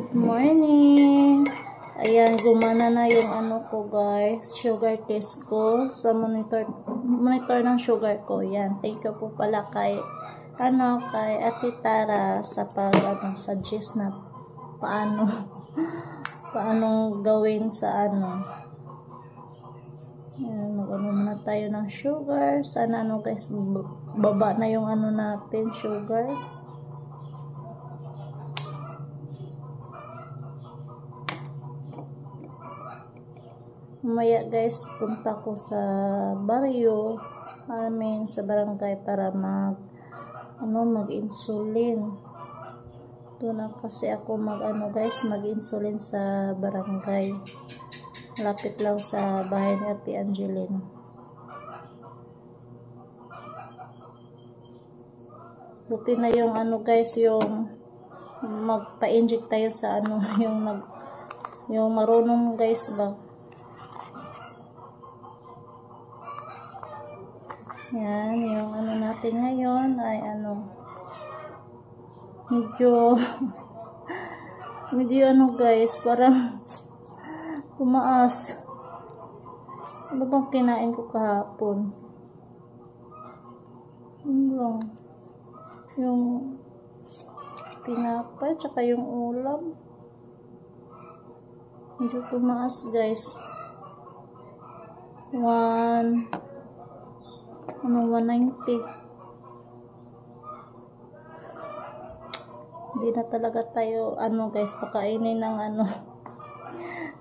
Good morning! Ayan, gumana na yung ano ko guys, sugar test ko sa monitor ng sugar ko. Yan, thank you po pala kay Ate Tara sa suggest na paano gawin sa Yan, mag-ano muna tayo ng sugar. Sana guys, baba na yung natin, sugar. Mamaya guys, punta ko sa baryo, sa barangay para mag-insulin. Doon na kasi ako mag-insulin sa barangay. Lapit lang sa bahay ni Ate Angeline. Buti na yung guys, yung magpa-inject tayo sa yung marunong guys ba. Yan, yung natin ngayon ay medyo guys, parang tumaas. Ano bang kinain ko kahapon? Yung tinapay tsaka yung ulam. Medyo tumaas guys. 190. Hindi na talaga tayo guys, pakainin ng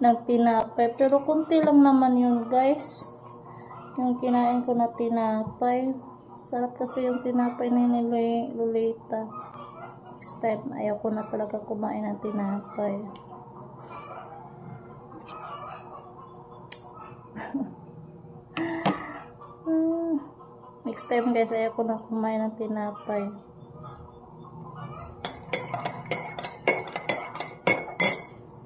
ng tinapay, pero konti lang naman yun guys, yung kinain ko na tinapay. Sarap kasi yung tinapay ni Lolita. Next time ayaw ko na talaga kumain ng tinapay. Next time guys, ayaw ko na kumain ng tinapay.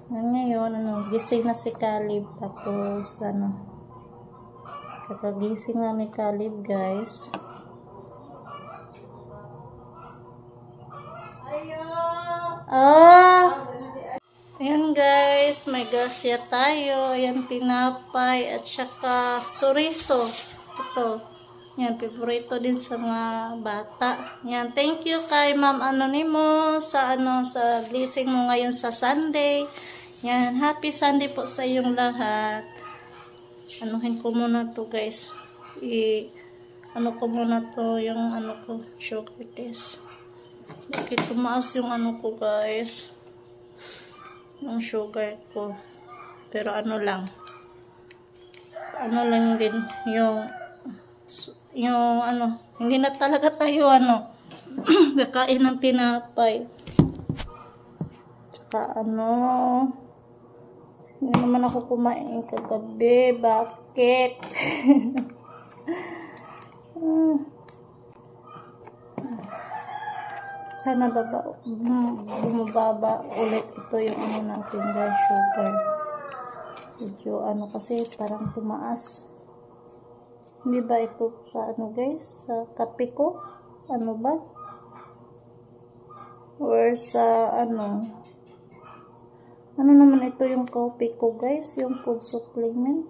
Ngayon, gising na si Caleb. Tapos, kakagising na ni Caleb guys. Ayan guys, may gasya tayo. Ayan, tinapay at saka suriso. Ito. Yan, favorito din sa mga bata. Yan, thank you kay Ma'am Anonymous sa sa blessing mo ngayon sa Sunday. Yan, happy Sunday po sa iyong lahat. Anuhin ko muna to guys. Ko muna to yung ko, sugar test. Bakit tumaas yung ko guys? Yung sugar ko. Pero lang din yung hindi na talaga tayo kakain ng tinapay. Tsaka hindi naman ako kumain kagabi. Bakit? Sana bumababa ulit ito yung natin guys, sugar. Medyo kasi parang tumaas. Hindi ba ito sa guys? Sa kape ko? Ba? Or sa naman ito yung coffee ko guys? Yung food supplement.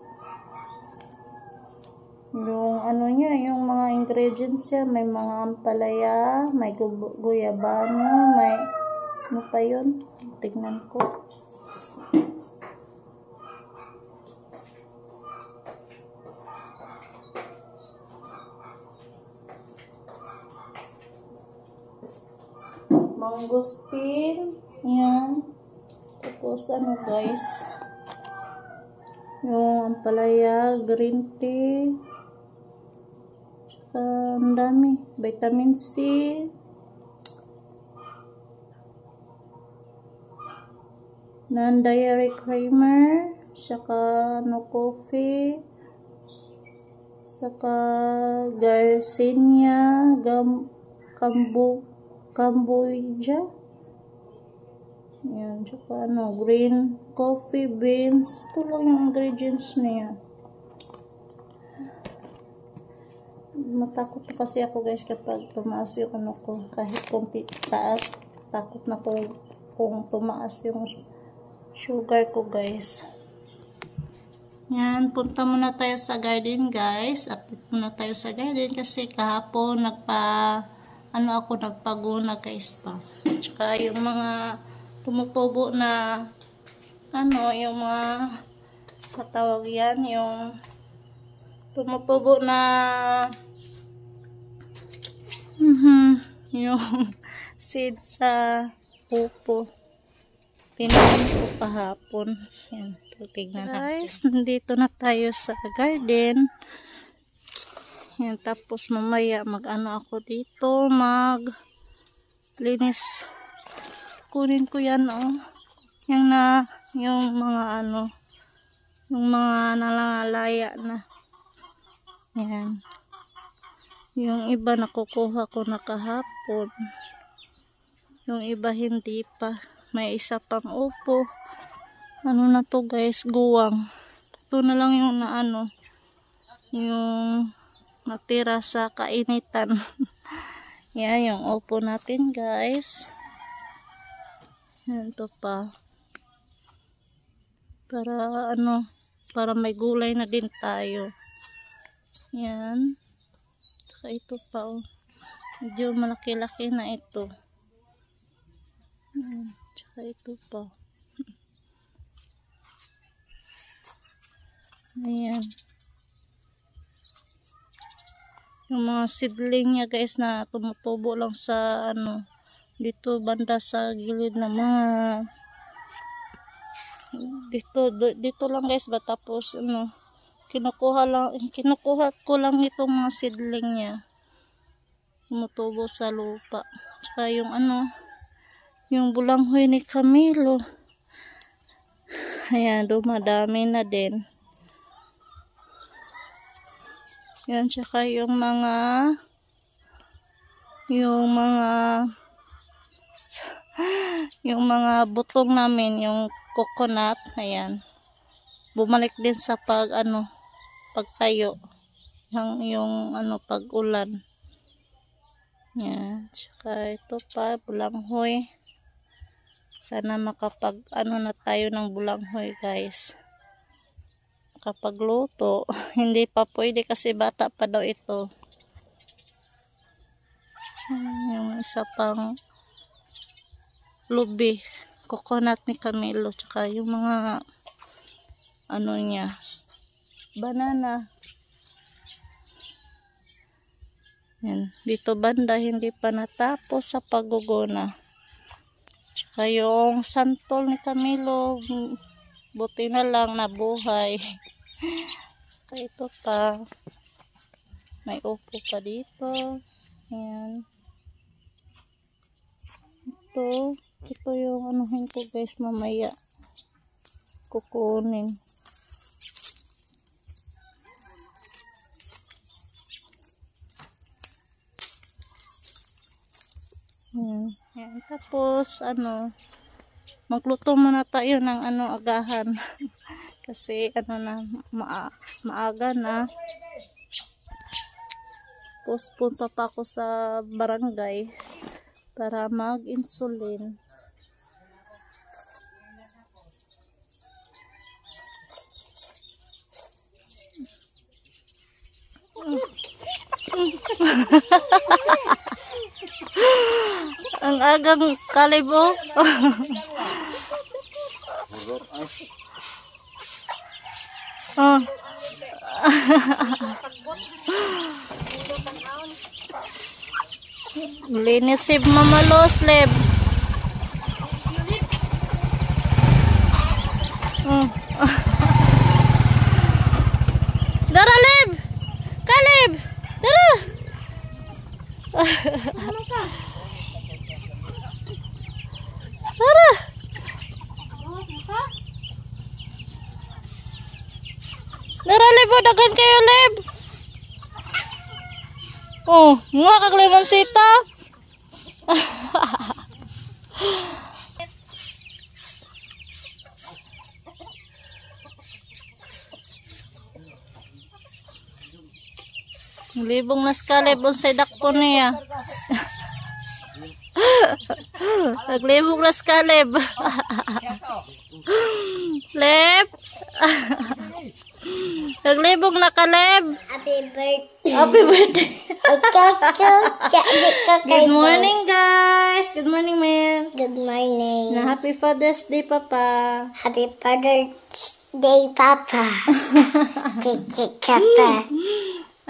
Yung niya, yung mga ingredients niya, may mga ampalaya, may guyabano, may pa yun? Tignan ko. Mangosteen, yan. Tapos guys, yung ampalaya, green tea, tsaka ang dami, vitamin C, non-dairy creamer, tsaka coffee, tsaka Garcinia, Cambodia. Yan, tsaka green coffee beans. Ito lang yung ingredients niya. Matakot kasi ako guys kapag tumaas yung ko, kahit konti taas, takot na ko kung tumaas yung sugar ko, guys. Yan, punta muna tayo sa garden, guys. Update muna tayo sa garden kasi kahapon nagpaguna, guys pa. Tsaka yung mga tumutubo na yung mga katawag yan, yung tumutubo na yung seed sa upo. Pinain ko kahapon. Yan, tignan natin. Guys, nandito na tayo sa garden. Yan, tapos mamaya ako dito, maglinis. Kunin ko yan, yung mga yung mga nalalaya na. Yan. Yung iba nakukuha ko na kahapon. Yung iba hindi pa. May isa pang upo. Ano na to, guys? Guwang. Ito na lang yung yung natira sa kainitan. Yan, yung upo natin, guys. Yan to pa. Para may gulay na din tayo. Yan. Saka ito pa, medyo malaki-laki na ito. Yan. Saka ito pa. Ayan. Yung mga seedling niya, guys, na tumutubo lang sa dito banda sa gilid ng mga dito lang, guys, ba, tapos kinukuha ko lang itong mga seedling niya, tumutubo sa lupa. Tsaka yung yung bulanghoy ni Camilo, ayan, dumadami na din. Yan, tsaka yung mga butong namin, yung coconut, ayan, bumalik din sa pagtayo yung pag-ulan. Yan, tsaka ito pa, bulanghoy. Sana makapag na tayo ng bulanghoy, guys. Makapagluto. Hindi pa pwede kasi bata pa daw ito. Yung isa pang lubi, coconut ni Camilo, tsaka yung mga niya, banana. Yan, dito banda hindi pa natapos sa paguguna. Tsaka yung santol ni Camilo, buti na lang nabuhay. Ito pa, may upo pa dito. Ayan. Ito yung anuhin ko, guys, mamaya kukunin. Yan. Tapos magluto muna tayo ng agahan. Kasi maaga na. Tapos punta pa ako sa barangay para mag-insulin. Ang agang kalibo. Linis si Mama Los, Leb. Dara, Leb. Kaleb. Dara. Dara. Dara, Leb. Dagan kayo, Leb. Mga kaglimansita. Libong na skalib sa dakpo niya. Naglibog na si Caleb. Lep. Naglibog na Caleb. Happy birthday. Happy birthday. Good Good morning, guys. Good morning, Mel. Good morning. Na happy Father's Day, Papa. Happy Father's Day, Papa. Papa.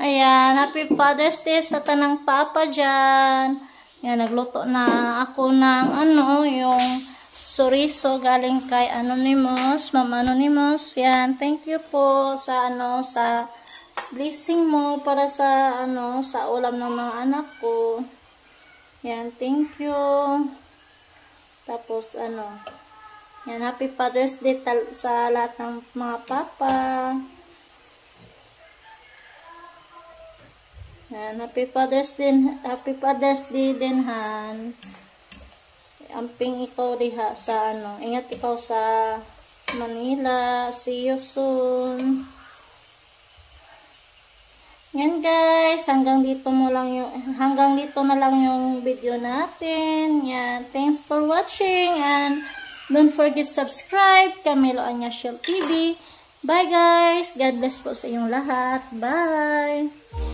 Ayan, happy Father's Day sa tanang papa dyan. Yan, nagluto na ako ng yung chorizo galing kay Anonymous, Ma'am Anonymous. Yan, thank you po sa sa blessing mo para sa sa ulam ng mga anak ko. Yan, thank you. Tapos yan, happy Father's Day sa lahat ng mga papa. Yan, happy Father's Day din, Han. Amping ikaw diha sa ingat ikaw sa Manila. See you soon. Yan guys, hanggang dito na lang yung video natin. Yan, thanks for watching and don't forget subscribe Camilo Anyasiel TV. Bye guys. God bless po sa inyong lahat. Bye.